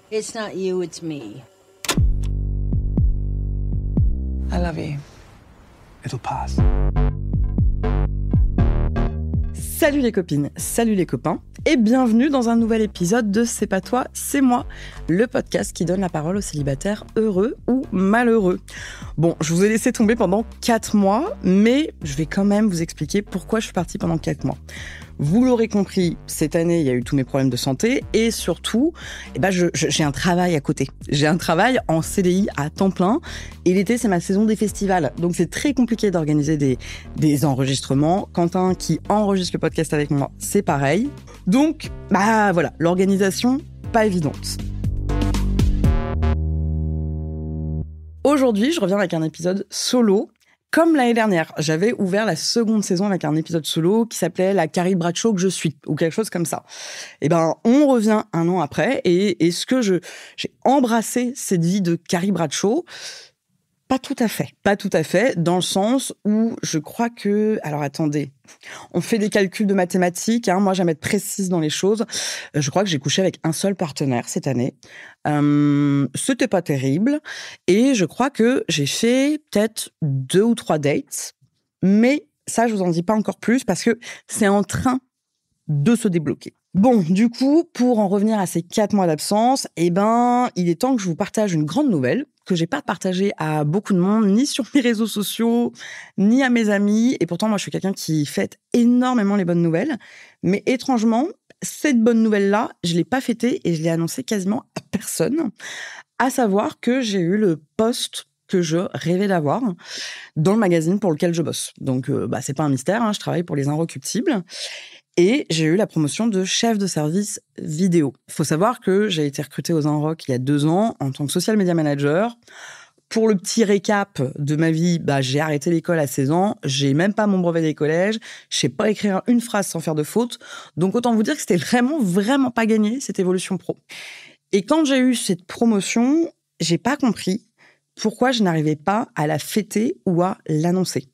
It's not you, it's me. I love you. It'll pass. Salut les copines, salut les copains, et bienvenue dans un nouvel épisode de C'est pas toi, c'est moi, le podcast qui donne la parole aux célibataires heureux ou malheureux. Bon, je vous ai laissé tomber pendant 4 mois, mais je vais quand même vous expliquer pourquoi je suis partie pendant 4 mois. Vous l'aurez compris, cette année, il y a eu tous mes problèmes de santé et surtout, j'ai un travail à côté. J'ai un travail en CDI à temps plein et l'été, c'est ma saison des festivals. Donc, c'est très compliqué d'organiser des enregistrements. Quentin, qui enregistre le podcast avec moi, c'est pareil. Donc, voilà, l'organisation, pas évidente. Aujourd'hui, je reviens avec un épisode solo. Comme l'année dernière, j'avais ouvert la seconde saison avec un épisode solo qui s'appelait La Carrie Bradshaw que je suis, ou quelque chose comme ça. On revient un an après, et est-ce que j'ai embrassé cette vie de Carrie Bradshaw ? Pas tout à fait, dans le sens où je crois que... Alors attendez, on fait des calculs de mathématiques, moi j'aime être précise dans les choses. Je crois que j'ai couché avec un seul partenaire cette année. C'était pas terrible, et je crois que j'ai fait peut-être 2 ou 3 dates, mais ça je vous en dis pas encore plus parce que c'est en train de se débloquer. Bon, du coup, pour en revenir à ces 4 mois d'absence, il est temps que je vous partage une grande nouvelle que j'ai pas partagée à beaucoup de monde, ni sur mes réseaux sociaux, ni à mes amis. Et pourtant, moi, je suis quelqu'un qui fête énormément les bonnes nouvelles. Mais étrangement, cette bonne nouvelle-là, je l'ai pas fêtée et je l'ai annoncée quasiment à personne. À savoir que j'ai eu le poste que je rêvais d'avoir dans le magazine pour lequel je bosse. Donc, c'est pas un mystère, je travaille pour Les Inrecuptibles. Et j'ai eu la promotion de chef de service vidéo. Il faut savoir que j'ai été recrutée aux Inrock il y a 2 ans en tant que social media manager. Pour le petit récap de ma vie, j'ai arrêté l'école à 16 ans. J'ai même pas mon brevet des collèges. Je sais pas écrire une phrase sans faire de faute. Donc autant vous dire que c'était vraiment pas gagné, cette évolution pro. Et quand j'ai eu cette promotion, j'ai pas compris pourquoi je n'arrivais pas à la fêter ou à l'annoncer.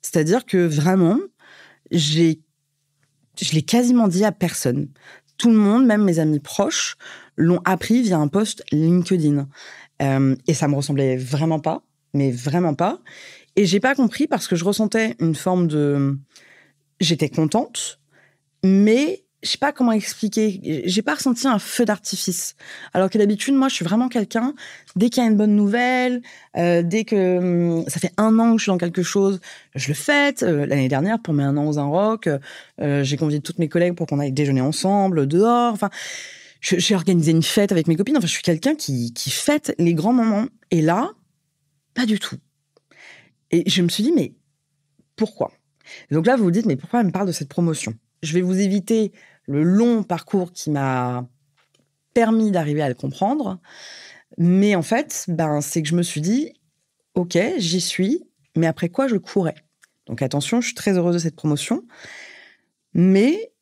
C'est-à-dire que vraiment, je l'ai quasiment dit à personne. Tout le monde, même mes amis proches, l'ont appris via un post LinkedIn. Et ça me ressemblait vraiment pas, mais vraiment pas. Et j'ai pas compris parce que je ressentais une forme de... J'étais contente, mais je sais pas comment expliquer. J'ai pas ressenti un feu d'artifice. Alors que d'habitude, moi, je suis vraiment quelqu'un, dès qu'il y a une bonne nouvelle, dès que ça fait 1 an que je suis dans quelque chose, je le fête. L'année dernière, pour mes 1 an aux Inrock, j'ai convié toutes mes collègues pour qu'on aille déjeuner ensemble, dehors. Enfin, j'ai organisé une fête avec mes copines. Enfin, je suis quelqu'un qui fête les grands moments. Et là, pas du tout. Et je me suis dit, mais pourquoi ? Et donc là, vous vous dites, mais pourquoi elle me parle de cette promotion ? Je vais vous éviter le long parcours qui m'a permis d'arriver à le comprendre. Mais en fait, c'est que je me suis dit, ok, j'y suis, mais après quoi je courais ? Donc attention, je suis très heureuse de cette promotion. Mais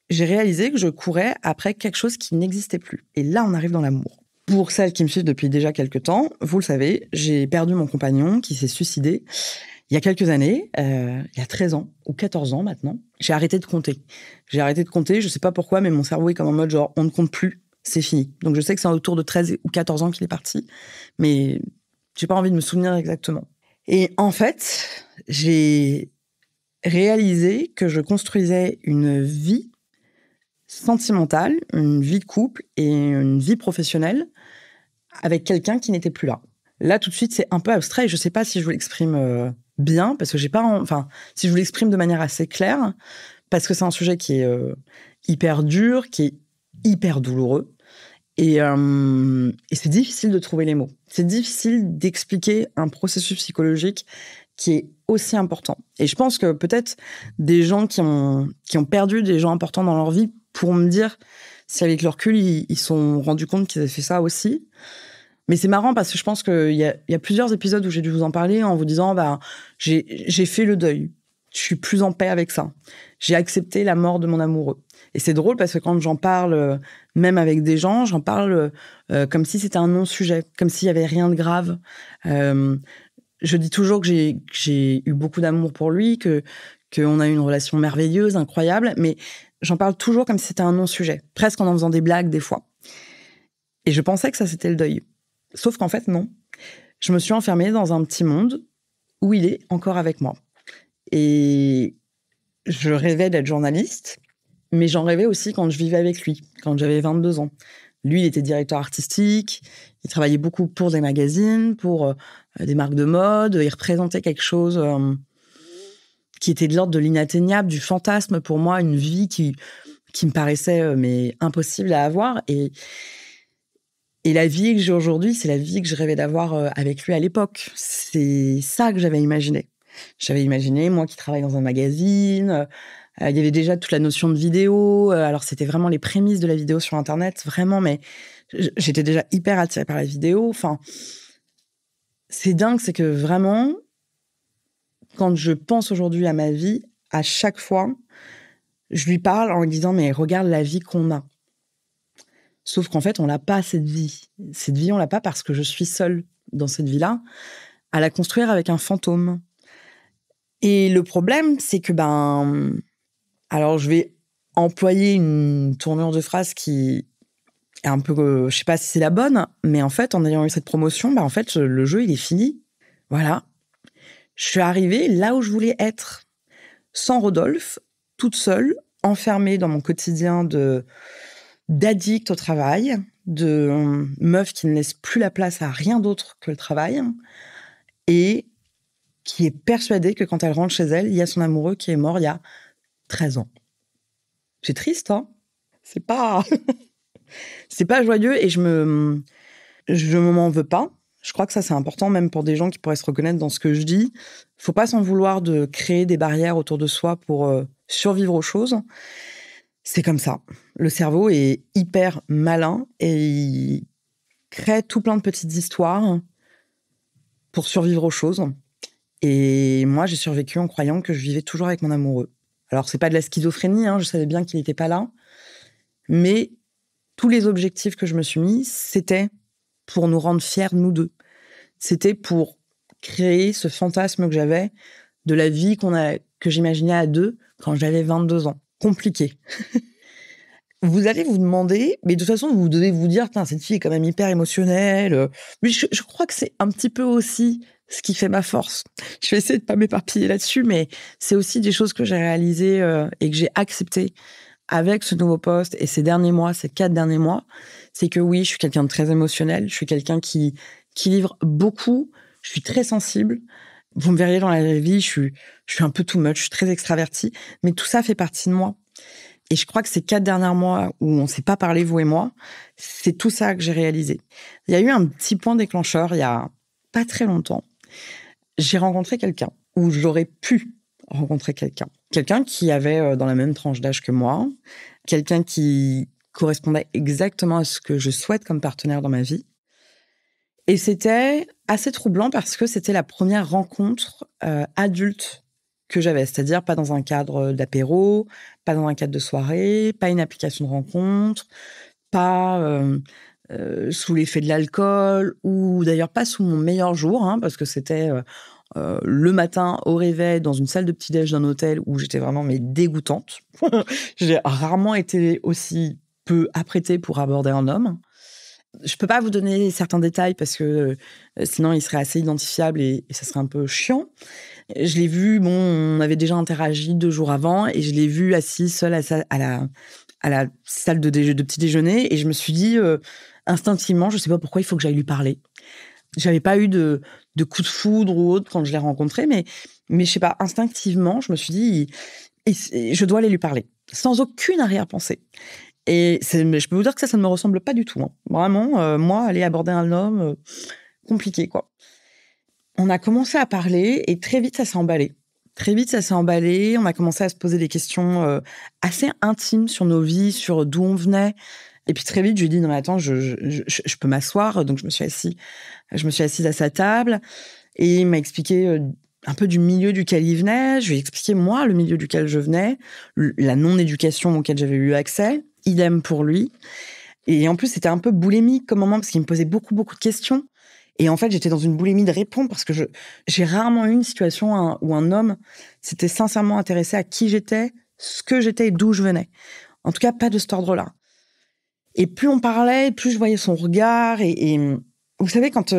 j'ai réalisé que je courais après quelque chose qui n'existait plus. Et là, on arrive dans l'amour. Pour celles qui me suivent depuis déjà quelques temps, vous le savez, j'ai perdu mon compagnon qui s'est suicidé il y a quelques années, il y a 13 ans ou 14 ans maintenant. J'ai arrêté de compter. Je sais pas pourquoi, mais mon cerveau est comme en mode genre, on ne compte plus, c'est fini. Donc je sais que c'est autour de 13 ou 14 ans qu'il est parti, mais j'ai pas envie de me souvenir exactement. Et en fait, j'ai réalisé que je construisais une vie sentimentale, une vie de couple et une vie professionnelle avec quelqu'un qui n'était plus là. Là, tout de suite, c'est un peu abstrait et je sais pas si je vous l'exprime bien, parce que si je vous l'exprime de manière assez claire, parce que c'est un sujet qui est hyper dur, qui est hyper douloureux, et c'est difficile de trouver les mots. C'est difficile d'expliquer un processus psychologique qui est aussi important. Et je pense que peut-être des gens qui ont perdu des gens importants dans leur vie pour me dire si avec le recul, ils se sont rendus compte qu'ils avaient fait ça aussi. Mais c'est marrant parce que je pense qu'il y a plusieurs épisodes où j'ai dû vous en parler en vous disant j'ai fait le deuil. Je suis plus en paix avec ça. J'ai accepté la mort de mon amoureux. Et c'est drôle parce que quand j'en parle, même avec des gens, j'en parle comme si c'était un non-sujet, comme s'il y avait rien de grave. Je dis toujours que j'ai eu beaucoup d'amour pour lui, qu'on a eu une relation merveilleuse, incroyable, mais j'en parle toujours comme si c'était un non-sujet, presque en faisant des blagues des fois. Et je pensais que ça, c'était le deuil. Sauf qu'en fait, non. Je me suis enfermée dans un petit monde où il est encore avec moi. Et je rêvais d'être journaliste, mais j'en rêvais aussi quand je vivais avec lui, quand j'avais 22 ans. Lui, il était directeur artistique, il travaillait beaucoup pour des magazines, pour des marques de mode, il représentait quelque chose qui était de l'ordre de l'inatteignable, du fantasme pour moi, une vie qui me paraissait mais impossible à avoir. Et la vie que j'ai aujourd'hui, c'est la vie que je rêvais d'avoir avec lui à l'époque. C'est ça que j'avais imaginé. J'avais imaginé, moi qui travaille dans un magazine, il y avait déjà toute la notion de vidéo. Alors, c'était vraiment les prémices de la vidéo sur Internet, vraiment, mais j'étais déjà hyper attirée par la vidéo. Enfin, c'est dingue, c'est que vraiment, quand je pense aujourd'hui à ma vie, à chaque fois, je lui parle en lui disant « Mais regarde la vie qu'on a ». Sauf qu'en fait, on n'a pas cette vie. Cette vie, on l'a pas parce que je suis seule dans cette vie-là, à la construire avec un fantôme. Et le problème, c'est que, alors je vais employer une tournure de phrase qui est un peu, je sais pas si c'est la bonne, mais en fait, en ayant eu cette promotion, en fait, le jeu, il est fini. Voilà. Je suis arrivée là où je voulais être. Sans Rodolphe, toute seule, enfermée dans mon quotidien d'addict au travail, de meuf qui ne laisse plus la place à rien d'autre que le travail, et qui est persuadée que quand elle rentre chez elle, il y a son amoureux qui est mort il y a 13 ans. C'est triste, hein ? C'est pas joyeux, et je m'en veux pas. Je crois que ça, c'est important, même pour des gens qui pourraient se reconnaître dans ce que je dis. Faut pas s'en vouloir de créer des barrières autour de soi pour survivre aux choses. C'est comme ça. Le cerveau est hyper malin et il crée tout plein de petites histoires pour survivre aux choses. Et moi, j'ai survécu en croyant que je vivais toujours avec mon amoureux. Alors, c'est pas de la schizophrénie, je savais bien qu'il n'était pas là. Mais tous les objectifs que je me suis mis, c'était pour nous rendre fiers, nous deux. C'était pour créer ce fantasme que j'avais de la vie que j'imaginais à deux quand j'avais 22 ans. Compliqué. Vous allez vous demander, mais de toute façon, vous devez vous dire, cette fille est quand même hyper émotionnelle. Mais je crois que c'est un petit peu aussi ce qui fait ma force. Je vais essayer de pas m'éparpiller là-dessus, mais c'est aussi des choses que j'ai réalisées et que j'ai acceptées avec ce nouveau poste et ces 4 derniers mois. C'est que oui, je suis quelqu'un de très émotionnel. Je suis quelqu'un qui livre beaucoup. Je suis très sensible. Vous me verriez dans la vraie vie, je suis un peu too much. Je suis très extravertie. Mais tout ça fait partie de moi. Et je crois que ces 4 derniers mois où on s'est pas parlé, vous et moi, c'est tout ça que j'ai réalisé. Il y a eu un petit point déclencheur il y a pas très longtemps. J'ai rencontré quelqu'un, ou j'aurais pu rencontrer quelqu'un. Quelqu'un qui avait dans la même tranche d'âge que moi, quelqu'un qui correspondait exactement à ce que je souhaite comme partenaire dans ma vie. Et c'était assez troublant parce que c'était la première rencontre adulte que j'avais, c'est-à-dire pas dans un cadre d'apéro, pas dans un cadre de soirée, pas une application de rencontre, pas sous l'effet de l'alcool, ou d'ailleurs pas sous mon meilleur jour, parce que c'était le matin au réveil dans une salle de petit-déj d'un hôtel où j'étais vraiment dégoûtante. J'ai rarement été aussi peu apprêtée pour aborder un homme. Je peux pas vous donner certains détails parce que sinon il serait assez identifiable et ça serait un peu chiant. Je l'ai vu, on avait déjà interagi 2 jours avant et je l'ai vu assis seul à la salle de petit déjeuner et je me suis dit instinctivement, je sais pas pourquoi il faut que j'aille lui parler. J'avais pas eu de coup de foudre ou autre quand je l'ai rencontré, mais je sais pas, instinctivement, je me suis dit je dois aller lui parler sans aucune arrière-pensée. Et je peux vous dire que ça ne me ressemble pas du tout. Vraiment, moi, aller aborder un homme, compliqué, quoi. On a commencé à parler et très vite, ça s'est emballé. On a commencé à se poser des questions assez intimes sur nos vies, sur d'où on venait. Et puis très vite, je lui ai dit, non mais attends, je peux m'asseoir. Donc je me suis assise à sa table et il m'a expliqué un peu du milieu duquel il venait. Je lui ai expliqué, moi, le milieu duquel je venais, la non-éducation auquel j'avais eu accès. Idem pour lui. Et en plus, c'était un peu boulémique comme moment parce qu'il me posait beaucoup, beaucoup de questions. Et en fait, j'étais dans une boulimie de répondre parce que j'ai rarement eu une situation où un homme s'était sincèrement intéressé à qui j'étais, ce que j'étais et d'où je venais. En tout cas, pas de cet ordre-là. Et plus on parlait, plus je voyais son regard. Et vous savez, quand...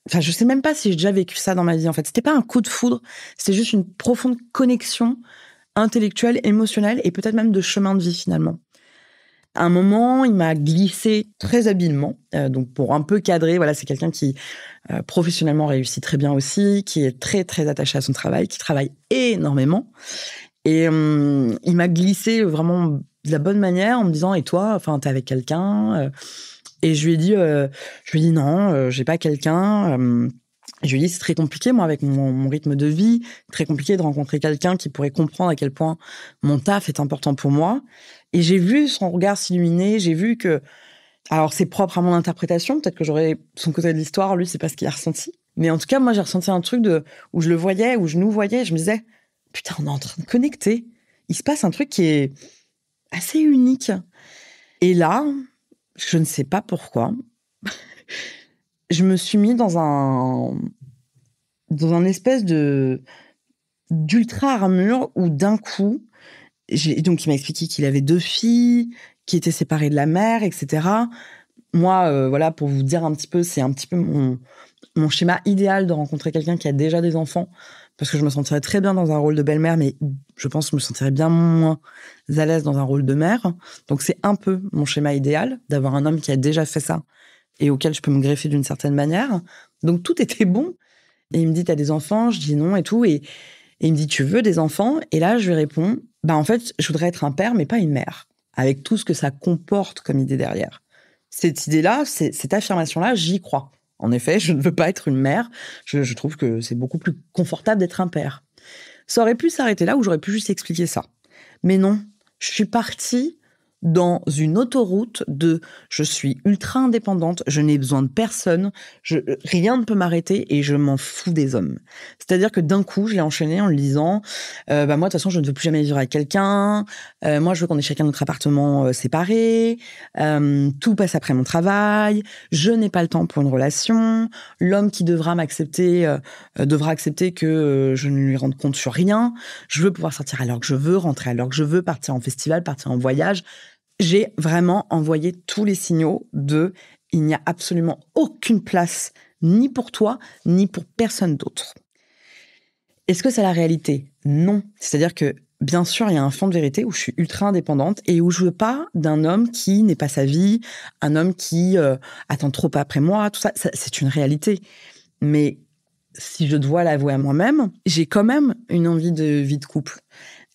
Enfin, je sais même pas si j'ai déjà vécu ça dans ma vie, en fait. C'était pas un coup de foudre, c'était juste une profonde connexion intellectuelle, émotionnelle et peut-être même de chemin de vie, finalement. À un moment, il m'a glissé très habilement, donc pour un peu cadrer, voilà, c'est quelqu'un qui professionnellement réussit très bien aussi, qui est très, très attaché à son travail, qui travaille énormément. Et il m'a glissé vraiment de la bonne manière en me disant « Et toi, enfin, t'es avec quelqu'un ?» Et je lui ai dit non, j'ai pas quelqu'un. Je lui ai dit c'est très compliqué, moi, avec mon rythme de vie, très compliqué de rencontrer quelqu'un qui pourrait comprendre à quel point mon taf est important pour moi. Et j'ai vu son regard s'illuminer, j'ai vu que, alors c'est propre à mon interprétation, peut-être que j'aurais son côté de l'histoire, lui c'est pas ce qu'il a ressenti. Mais en tout cas, moi j'ai ressenti un truc où je le voyais, où je nous voyais, je me disais putain, on est en train de connecter. Il se passe un truc qui est assez unique. Et là, je ne sais pas pourquoi, je me suis mis dans un espèce d'ultra armure où d'un coup, donc il m'a expliqué qu'il avait 2 filles, qui étaient séparées de la mère, etc. Moi, voilà, pour vous dire un petit peu, c'est un petit peu mon schéma idéal de rencontrer quelqu'un qui a déjà des enfants, parce que je me sentirais très bien dans un rôle de belle-mère, mais je pense que je me sentirais bien moins à l'aise dans un rôle de mère. Donc c'est un peu mon schéma idéal, d'avoir un homme qui a déjà fait ça et auquel je peux me greffer d'une certaine manière. Donc tout était bon. Et il me dit, t'as des enfants? Je dis non et tout. Et il me dit, tu veux des enfants? Et là, je lui réponds, bah en fait, je voudrais être un père, mais pas une mère, avec tout ce que ça comporte comme idée derrière. Cette idée-là, cette affirmation-là, j'y crois. En effet, je ne veux pas être une mère. Je trouve que c'est beaucoup plus confortable d'être un père. Ça aurait pu s'arrêter là, où j'aurais pu juste expliquer ça. Mais non, je suis partie dans une autoroute de je suis ultra indépendante, je n'ai besoin de personne, rien ne peut m'arrêter et je m'en fous des hommes. C'est-à-dire que d'un coup, je l'ai enchaîné en le disant moi, de toute façon, je ne veux plus jamais vivre avec quelqu'un, moi, je veux qu'on ait chacun notre appartement séparé, tout passe après mon travail, je n'ai pas le temps pour une relation, l'homme qui devra m'accepter devra accepter que je ne lui rende compte sur rien, je veux pouvoir sortir à l'heure que je veux, rentrer à l'heure que je veux, partir en festival, partir en voyage. J'ai vraiment envoyé tous les signaux il n'y a absolument aucune place, ni pour toi, ni pour personne d'autre. Est-ce que c'est la réalité? Non. C'est-à-dire que, bien sûr, il y a un fond de vérité où je suis ultra indépendante et où je veux pas d'un homme qui n'est pas sa vie, un homme qui attend trop après moi, tout ça, c'est une réalité. Mais si je dois l'avouer à moi-même, j'ai quand même une envie de vie de couple.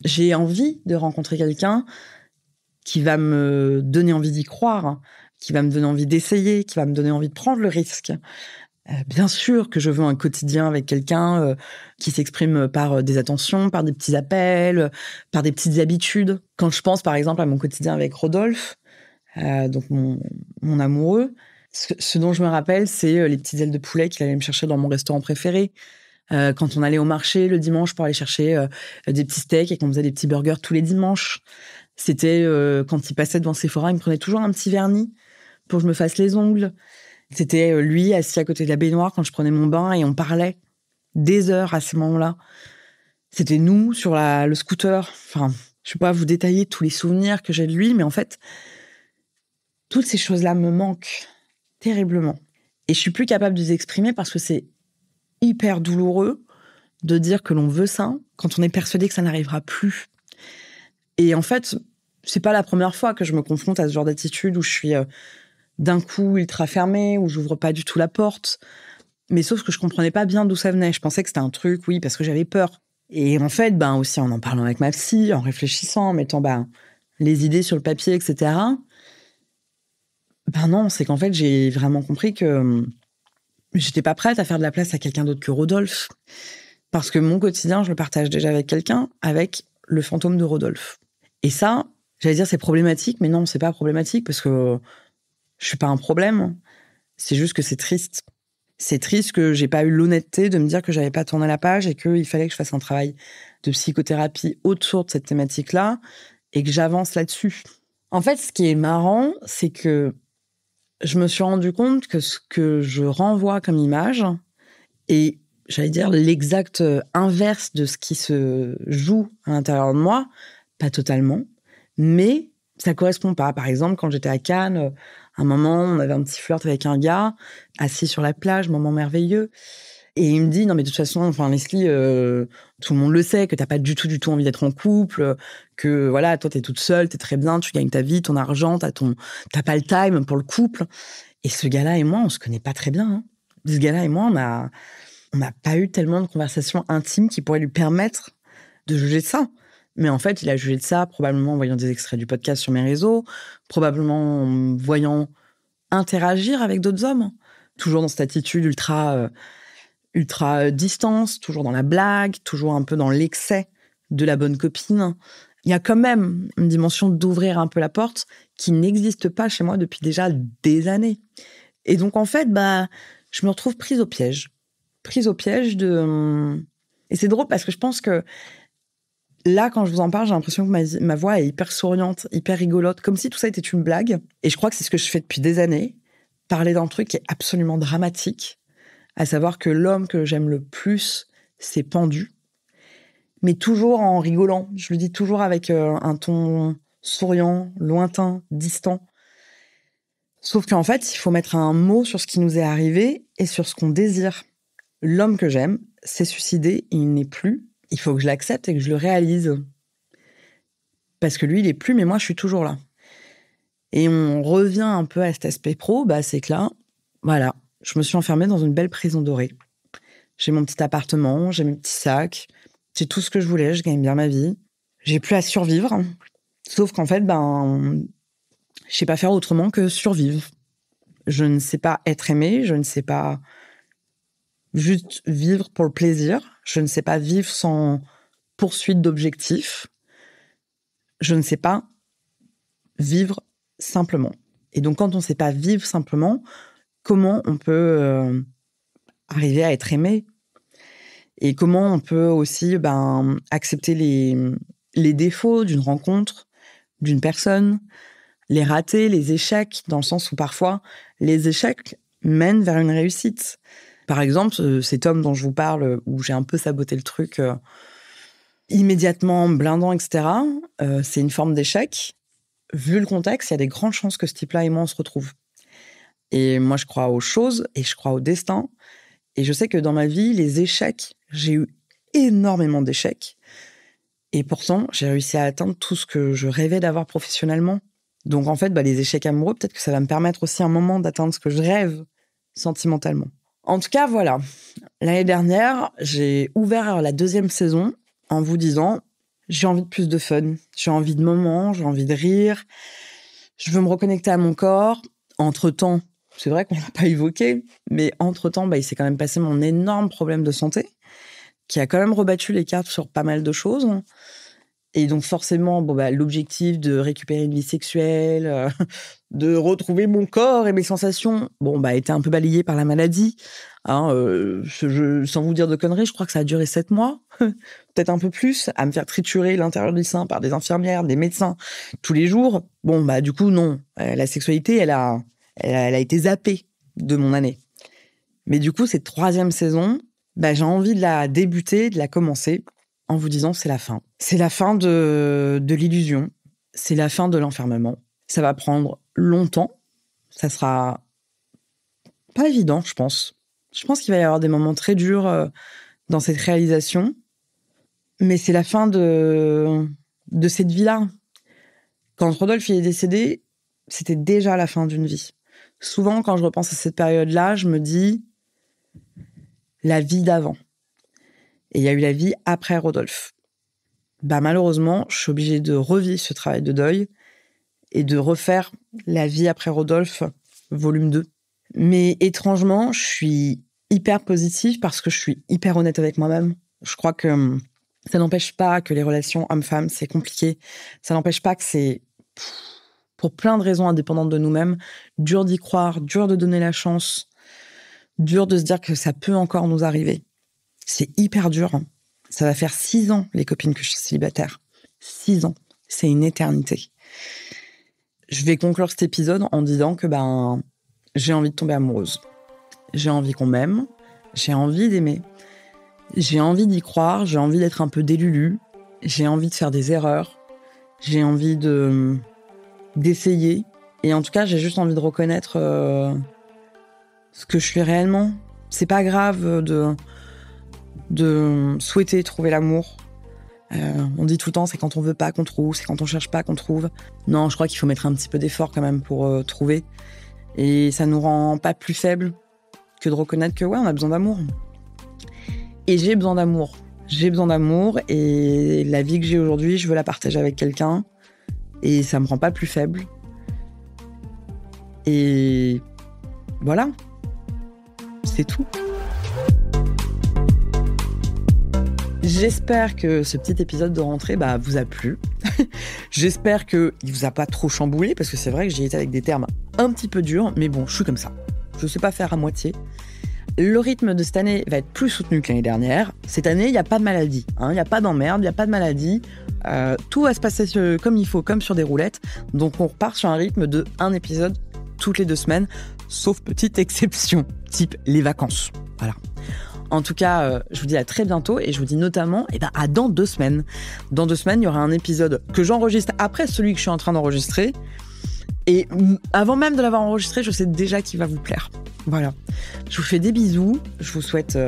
J'ai envie de rencontrer quelqu'un qui va me donner envie d'y croire, qui va me donner envie d'essayer, qui va me donner envie de prendre le risque. Bien sûr que je veux un quotidien avec quelqu'un qui s'exprime par des attentions, par des petits appels, par des petites habitudes. Quand je pense, par exemple, à mon quotidien avec Rodolphe, donc mon amoureux, ce dont je me rappelle, c'est les petites ailes de poulet qu'il allait me chercher dans mon restaurant préféré. Quand on allait au marché le dimanche pour aller chercher des petits steaks et qu'on faisait des petits burgers tous les dimanches. C'était quand il passait devant Sephora, il me prenait toujours un petit vernis pour que je me fasse les ongles. C'était lui assis à côté de la baignoire quand je prenais mon bain et on parlait des heures à ce moment-là. C'était nous sur le scooter. Enfin, je ne vais pas vous détailler tous les souvenirs que j'ai de lui, mais en fait, toutes ces choses-là me manquent terriblement. Et je suis plus capable de les exprimer parce que c'est hyper douloureux de dire que l'on veut ça quand on est persuadé que ça n'arrivera plus. Et en fait, c'est pas la première fois que je me confronte à ce genre d'attitude où je suis d'un coup ultra fermée, où j'ouvre pas du tout la porte. Mais sauf que je comprenais pas bien d'où ça venait. Je pensais que c'était un truc, oui, parce que j'avais peur. Et en fait, aussi en parlant avec ma psy, en réfléchissant, en mettant les idées sur le papier, etc. Non, c'est qu'en fait, j'ai vraiment compris que j'étais pas prête à faire de la place à quelqu'un d'autre que Rodolphe. Parce que mon quotidien, je le partage déjà avec quelqu'un, avec le fantôme de Rodolphe. Et ça, j'allais dire c'est problématique, mais non, c'est pas problématique parce que je suis pas un problème. C'est juste que c'est triste. C'est triste que j'ai pas eu l'honnêteté de me dire que j'avais pas tourné la page et qu'il fallait que je fasse un travail de psychothérapie autour de cette thématique-là et que j'avance là-dessus. En fait, ce qui est marrant, c'est que je me suis rendu compte que ce que je renvoie comme image est, j'allais dire, l'exact inverse de ce qui se joue à l'intérieur de moi. Pas totalement, mais ça correspond pas. Par exemple, quand j'étais à Cannes, un moment, on avait un petit flirt avec un gars, assis sur la plage, moment merveilleux. Et il me dit, non, mais de toute façon, enfin, Leslie, tout le monde le sait, que t'as pas du tout envie d'être en couple, que voilà, toi, t'es toute seule, t'es très bien, tu gagnes ta vie, ton argent, t'as pas le time pour le couple. Et ce gars-là et moi, on se connaît pas très bien, hein. Ce gars-là et moi, on n'a pas eu tellement de conversations intimes qui pourraient lui permettre de juger de ça. Mais en fait, il a jugé de ça probablement en voyant des extraits du podcast sur mes réseaux, probablement en me voyant interagir avec d'autres hommes, toujours dans cette attitude ultra distance, toujours dans la blague, toujours un peu dans l'excès de la bonne copine. Il y a quand même une dimension d'ouvrir un peu la porte qui n'existe pas chez moi depuis déjà des années. Et donc, en fait, je me retrouve prise au piège. Et c'est drôle parce que je pense que là, quand je vous en parle, j'ai l'impression que ma voix est hyper souriante, hyper rigolote, comme si tout ça était une blague. Et je crois que c'est ce que je fais depuis des années, parler d'un truc qui est absolument dramatique, à savoir que l'homme que j'aime le plus s'est pendu, mais toujours en rigolant. Je le dis toujours avec un ton souriant, lointain, distant. Sauf qu'en fait, il faut mettre un mot sur ce qui nous est arrivé et sur ce qu'on désire. L'homme que j'aime s'est suicidé, il n'est plus. Il faut que je l'accepte et que je le réalise. Parce que lui, il est plus, mais moi, je suis toujours là. Et on revient un peu à cet aspect pro, c'est que là, voilà, je me suis enfermée dans une belle prison dorée. J'ai mon petit appartement, j'ai mes petits sacs, j'ai tout ce que je voulais, je gagne bien ma vie. J'ai plus à survivre. Sauf qu'en fait, je sais pas faire autrement que survivre. Je ne sais pas être aimée, je ne sais pas juste vivre pour le plaisir. Je ne sais pas vivre sans poursuite d'objectifs. Je ne sais pas vivre simplement. Et donc, quand on ne sait pas vivre simplement, comment on peut arriver à être aimé? Et comment on peut aussi accepter les défauts d'une rencontre, d'une personne, les ratés, les échecs, dans le sens où parfois, les échecs mènent vers une réussite. Par exemple, cet homme dont je vous parle, où j'ai un peu saboté le truc immédiatement en me blindant, etc., c'est une forme d'échec. Vu le contexte, il y a des grandes chances que ce type-là et moi, on se retrouve. Et moi, je crois aux choses et je crois au destin. Et je sais que dans ma vie, les échecs, j'ai eu énormément d'échecs. Et pourtant, j'ai réussi à atteindre tout ce que je rêvais d'avoir professionnellement. Donc, en fait, les échecs amoureux, peut-être que ça va me permettre aussi un moment d'atteindre ce que je rêve sentimentalement. En tout cas, voilà. L'année dernière, j'ai ouvert la 2e saison en vous disant « J'ai envie de plus de fun, j'ai envie de moments, j'ai envie de rire, je veux me reconnecter à mon corps. » Entre-temps, c'est vrai qu'on ne l'a pas évoqué, mais entre-temps, il s'est quand même passé mon énorme problème de santé, qui a quand même rebattu les cartes sur pas mal de choses. Et donc forcément, l'objectif de récupérer une vie sexuelle, de retrouver mon corps et mes sensations, était un peu balayé par la maladie. Sans vous dire de conneries, je crois que ça a duré 7 mois, peut-être un peu plus, à me faire triturer l'intérieur du sein par des infirmières, des médecins, tous les jours. Du coup, non. La sexualité, elle a été zappée de mon année. Mais du coup, cette 3e saison, j'ai envie de la débuter, de la commencer, en vous disant c'est la fin. C'est la fin de l'illusion. C'est la fin de l'enfermement. Ça va prendre longtemps. Ça sera pas évident, je pense. Je pense qu'il va y avoir des moments très durs dans cette réalisation. Mais c'est la fin de cette vie-là. Quand Rodolphe est décédé, c'était déjà la fin d'une vie. Souvent, quand je repense à cette période-là, je me dis la vie d'avant. Et il y a eu la vie après Rodolphe. Malheureusement, je suis obligée de revivre ce travail de deuil et de refaire la vie après Rodolphe, volume 2. Mais étrangement, je suis hyper positive parce que je suis hyper honnête avec moi-même. Je crois que ça n'empêche pas que les relations hommes-femmes, c'est compliqué. Ça n'empêche pas que c'est, pour plein de raisons indépendantes de nous-mêmes, dur d'y croire, dur de donner la chance, dur de se dire que ça peut encore nous arriver. C'est hyper dur. Ça va faire 6 ans, les copines, que je suis célibataire. 6 ans. C'est une éternité. Je vais conclure cet épisode en disant que j'ai envie de tomber amoureuse. J'ai envie qu'on m'aime. J'ai envie d'aimer. J'ai envie d'y croire. J'ai envie d'être un peu délulu. J'ai envie de faire des erreurs. J'ai envie de d'essayer. Et en tout cas, j'ai juste envie de reconnaître ce que je suis réellement. C'est pas grave de souhaiter trouver l'amour. On dit tout le temps, c'est quand on veut pas qu'on trouve, c'est quand on cherche pas qu'on trouve. Non, je crois qu'il faut mettre un petit peu d'effort quand même pour trouver. Et ça nous rend pas plus faibles que de reconnaître que ouais, on a besoin d'amour. Et j'ai besoin d'amour. J'ai besoin d'amour et la vie que j'ai aujourd'hui, je veux la partager avec quelqu'un. Et ça me rend pas plus faible. Et voilà. C'est tout. J'espère que ce petit épisode de rentrée vous a plu. J'espère qu'il vous a pas trop chamboulé, parce que c'est vrai que j'ai été avec des termes un petit peu durs, mais bon, je suis comme ça. Je sais pas faire à moitié. Le rythme de cette année va être plus soutenu que l'année dernière. Cette année, il n'y a pas de maladie. Il n'y a pas d'emmerde, il n'y a pas de maladie. Tout va se passer comme il faut, comme sur des roulettes. Donc on repart sur un rythme de 1 épisode toutes les 2 semaines, sauf petite exception, type les vacances. Voilà. En tout cas, je vous dis à très bientôt et je vous dis notamment à dans 2 semaines. Dans 2 semaines, il y aura un épisode que j'enregistre après celui que je suis en train d'enregistrer. Et avant même de l'avoir enregistré, je sais déjà qu'il va vous plaire. Voilà. Je vous fais des bisous. Je vous souhaite,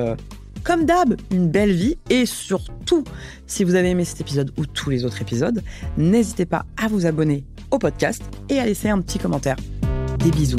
comme d'hab, une belle vie. Et surtout, si vous avez aimé cet épisode ou tous les autres épisodes, n'hésitez pas à vous abonner au podcast et à laisser un petit commentaire. Des bisous.